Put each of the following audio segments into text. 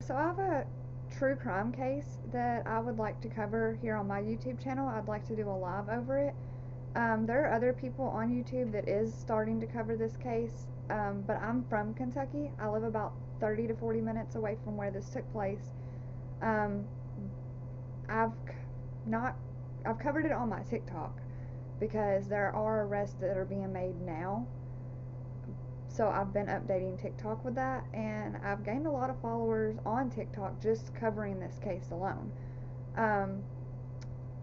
So I have a true crime case that I would like to cover here on my YouTube channel. I'd like to do a live over it. There are other people on YouTube that is starting to cover this case, but I'm from Kentucky. I live about 30 to 40 minutes away from where this took place. Um, I've not I've covered it on my TikTok because there are arrests that are being made now. So I've been updating TikTok with that, and I've gained a lot of followers on TikTok just covering this case alone. Um,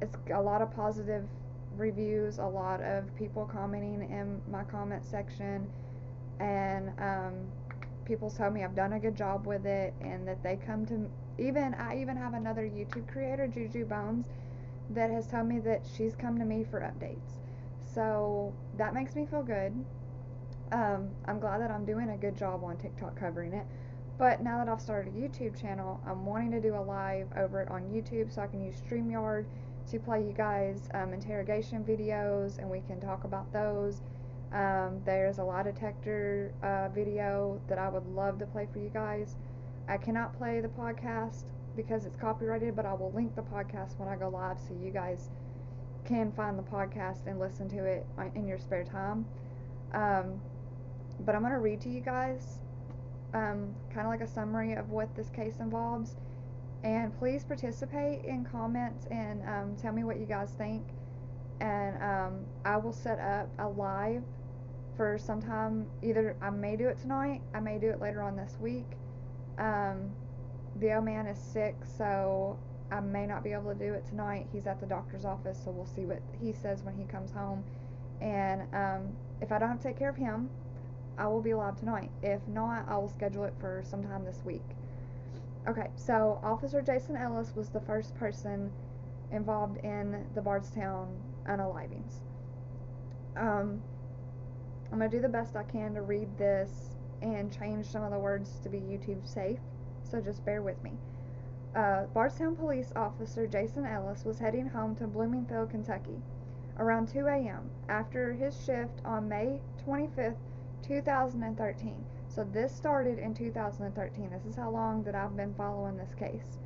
it's a lot of positive reviews, a lot of people commenting in my comment section, and people tell me I've done a good job with it, and that they come to I even have another YouTube creator, Juju Bones, that has told me that she's come to me for updates. So that makes me feel good. I'm glad that I'm doing a good job on TikTok covering it. But now that I've started a YouTube channel, I'm wanting to do a live over it on YouTube so I can use StreamYard to play you guys interrogation videos, and we can talk about those. There's a lie detector video that I would love to play for you guys. I cannot play the podcast because it's copyrighted, but I will link the podcast when I go live so you guys can find the podcast and listen to it in your spare time. But I'm going to read to you guys kind of like a summary of what this case involves. And please participate in comments and tell me what you guys think. And I will set up a live for sometime. Either I may do it tonight, I may do it later on this week. The old man is sick, so I may not be able to do it tonight. He's at the doctor's office, so we'll see what he says when he comes home. And if I don't have to take care of him, I will be live tonight. If not, I will schedule it for sometime this week. Okay, so Officer Jason Ellis was the first person involved in the Bardstown unalivings. I'm going to do the best I can to read this and change some of the words to be YouTube safe, so just bear with me. Bardstown Police Officer Jason Ellis was heading home to Bloomingville, Kentucky around 2 a.m. after his shift on May 25th, 2013. So this started in 2013. This is how long that I've been following this case.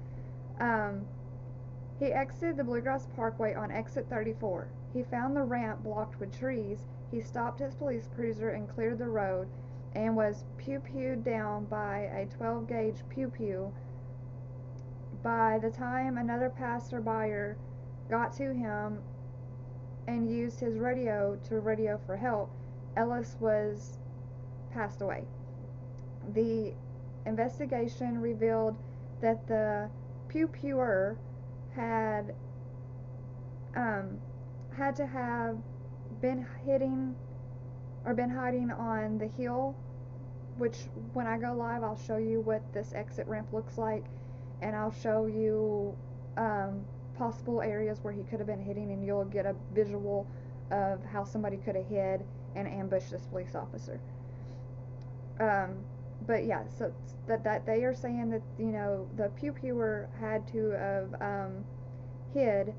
He exited the Bluegrass Parkway on exit 34. He found the ramp blocked with trees. He stopped his police cruiser and cleared the road and was pew-pewed down by a 12-gauge pew-pew. By the time another passerby got to him and used his radio to radio for help, Ellis was passed away. The investigation revealed that the pew-pewer had to have been hiding on the hill, which when I go live I'll show you what this exit ramp looks like, and I'll show you possible areas where he could have been hiding, and you'll get a visual of how somebody could have hid and ambushed this police officer. But yeah, so that they are saying that, you know, the pew-pewer had to have hid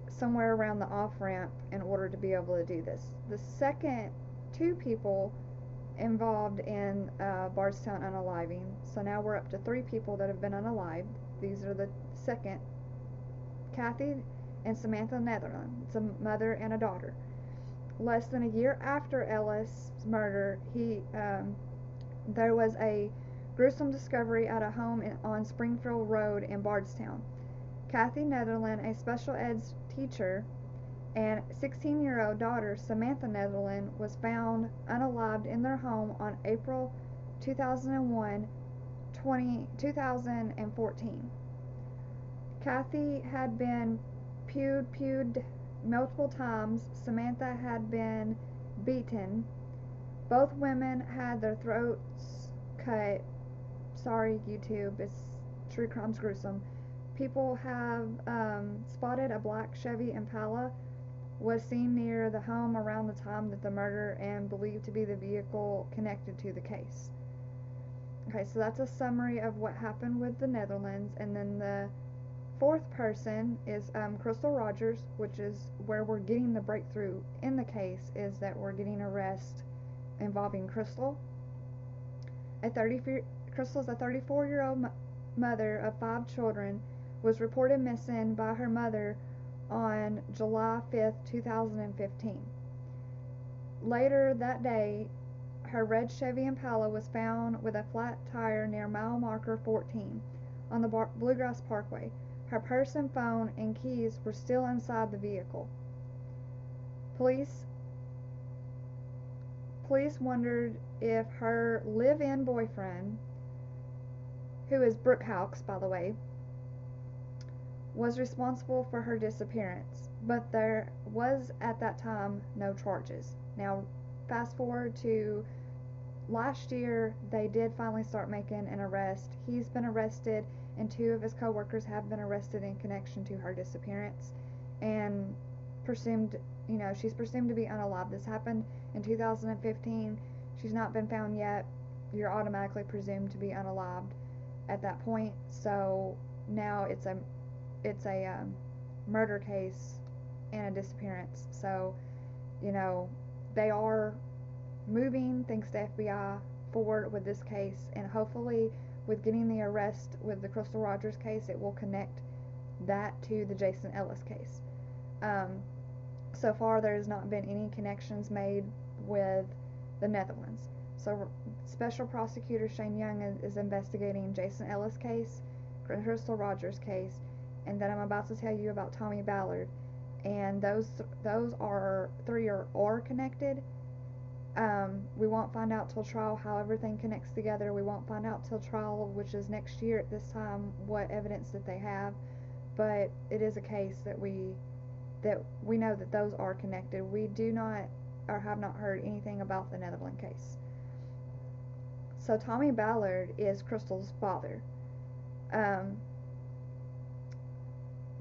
somewhere around the off-ramp in order to be able to do this. The second two people involved in Bardstown unaliving, so now we're up to 3 people that have been unalived. These are the second, Kathy and Samantha Netherland. It's a mother and a daughter. Less than a year after Ellis' murder, there was a gruesome discovery at a home on Springfield Road in Bardstown. Kathy Netherland, a special ed teacher, and 16-year-old daughter Samantha Netherland was found unalived in their home on April 2014. Kathy had been pewed multiple times. Samantha had been beaten. Both women had their throats cut. Sorry, YouTube, it's true crime's gruesome. People have spotted a black Chevy Impala was seen near the home around the time that the murder, and believed to be the vehicle connected to the case. Okay, so that's a summary of what happened with the Netherlands. And then the fourth person is Crystal Rogers, which is where we're getting the breakthrough in the case, is that we're getting arrest involving Crystal. Crystal's a 34-year-old mother of 5 children, was reported missing by her mother on July 5th, 2015. Later that day, her red Chevy Impala was found with a flat tire near mile marker 14 on the Bluegrass Parkway. Her purse and phone and keys were still inside the vehicle. Police wondered if her live-in boyfriend, who is Brooke Hawkes, by the way, was responsible for her disappearance, but there was at that time no charges. Now, fast forward to last year, they did finally start making an arrest. He's been arrested, and 2 of his co-workers have been arrested in connection to her disappearance, and she's presumed to be unalive. This happened in 2015. She's not been found yet. You're automatically presumed to be unalived at that point. So now it's a murder case and a disappearance. So, they are moving, thanks to FBI, forward with this case, and hopefully with getting the arrest with the Crystal Rogers case, it will connect that to the Jason Ellis case. So far, there has not been any connections made with the Netherlands. So Special Prosecutor Shane Young is investigating Jason Ellis case, Crystal Rogers case, and then I'm about to tell you about Tommy Ballard. And those 3 are connected. We won't find out till trial how everything connects together. We won't find out till trial, which is next year at this time, what evidence that they have. But it is a case that we know that those are connected. We do not or have not heard anything about the Netherlands case. So Tommy Ballard is Crystal's father.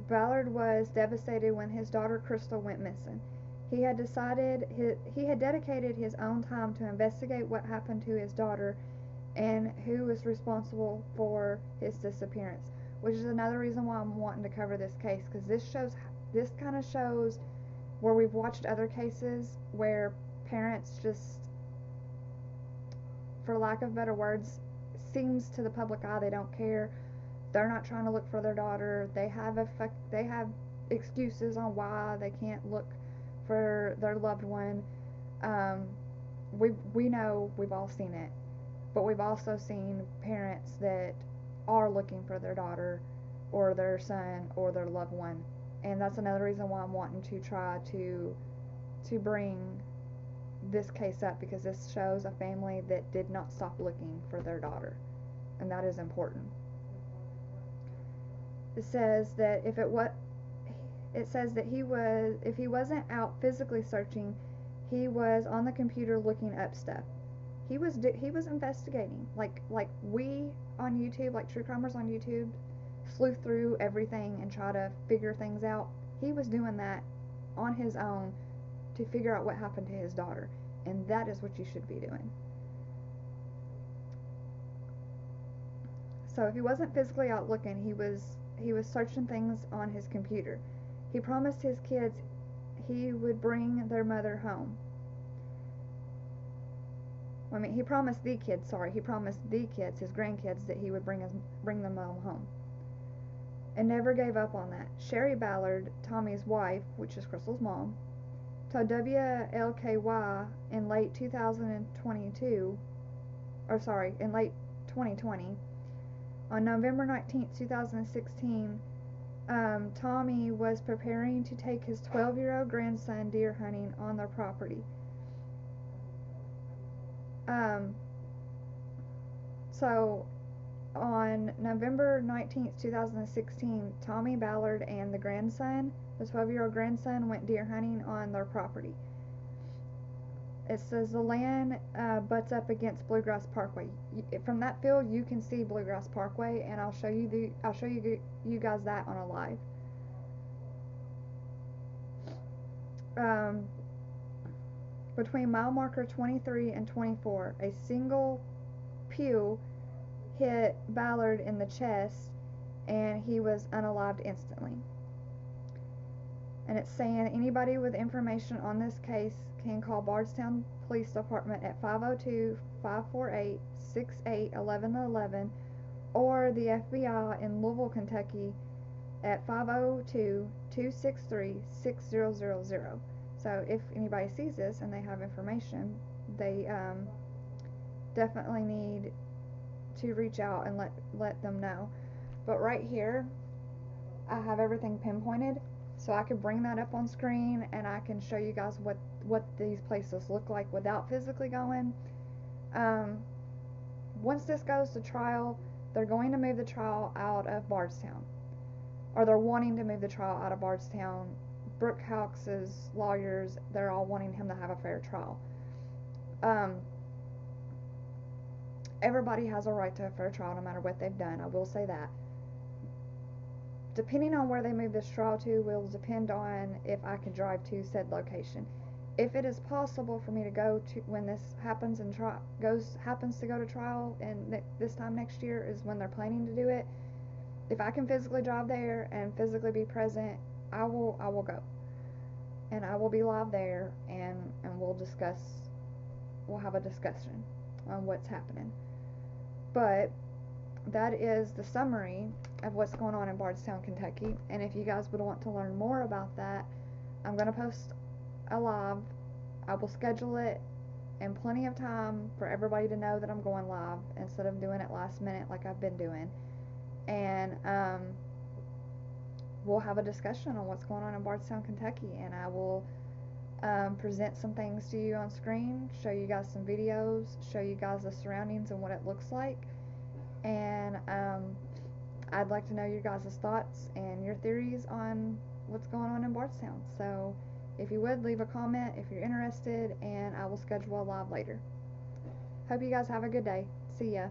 Ballard was devastated when his daughter Crystal went missing. He had dedicated his own time to investigate what happened to his daughter and who was responsible for his disappearance, which is another reason why I'm wanting to cover this case, because this kind of shows where we've watched other cases where parents just, for lack of better words, seems to the public eye they don't care. They're not trying to look for their daughter. They have excuses on why they can't look for their loved one. We know, we've all seen it, but we've also seen parents that are looking for their daughter or their son or their loved one, and that's another reason why I'm wanting to try to bring this case up, because this shows a family that did not stop looking for their daughter, and that is important. It says that if he wasn't out physically searching, he was on the computer looking up stuff. He was investigating, like we on YouTube, like true crimers on YouTube, sleuth through everything and try to figure things out. He was doing that on his own to figure out what happened to his daughter, and that is what you should be doing. So if he wasn't physically out looking, he was searching things on his computer. He promised his kids he would bring their mother home. He promised the kids, his grandkids, that he would bring them home. And never gave up on that. Sherry Ballard, Tommy's wife, which is Crystal's mom, told WLKY in late 2020, on November 19, 2016, Tommy was preparing to take his 12-year-old grandson deer hunting on their property. So on November 19th, 2016, Tommy Ballard and the 12-year-old grandson, went deer hunting on their property. It says the land butts up against Bluegrass Parkway. From that field, you can see Bluegrass Parkway, and I'll show you guys that on a live. Between mile marker 23 and 24, a single pew hit Ballard in the chest, and he was unalived instantly. And it's saying anybody with information on this case can call Bardstown Police Department at 502-548-6686. 502-268-1111, or the FBI in Louisville, Kentucky at 502-263-6000. So if anybody sees this and they have information, they definitely need to reach out and let them know. But right here, I have everything pinpointed, so I can bring that up on screen and I can show you guys what these places look like without physically going. Once this goes to trial, they're going to move the trial out of Bardstown, or they're wanting to move the trial out of Bardstown. Brookhouse's lawyers, they're all wanting him to have a fair trial. Everybody has a right to a fair trial no matter what they've done, I will say that. Depending on where they move this trial to will depend on if I can drive to said location. If it is possible for me to go to, when this happens and happens to go to trial, and this time next year is when they're planning to do it, if I can physically drive there and physically be present, I will go, and I will be live there, and we'll have a discussion on what's happening. But that is the summary of what's going on in Bardstown, Kentucky. And if you guys would want to learn more about that, I'm going to post a live. I will schedule it in plenty of time for everybody to know that I'm going live instead of doing it last minute like I've been doing. And we'll have a discussion on what's going on in Bardstown, Kentucky, and I will present some things to you on screen, show you guys some videos, show you guys the surroundings and what it looks like. And I'd like to know your guys' thoughts and your theories on what's going on in Bardstown. So if you would, leave a comment if you're interested, and I will schedule a live later. Hope you guys have a good day. See ya.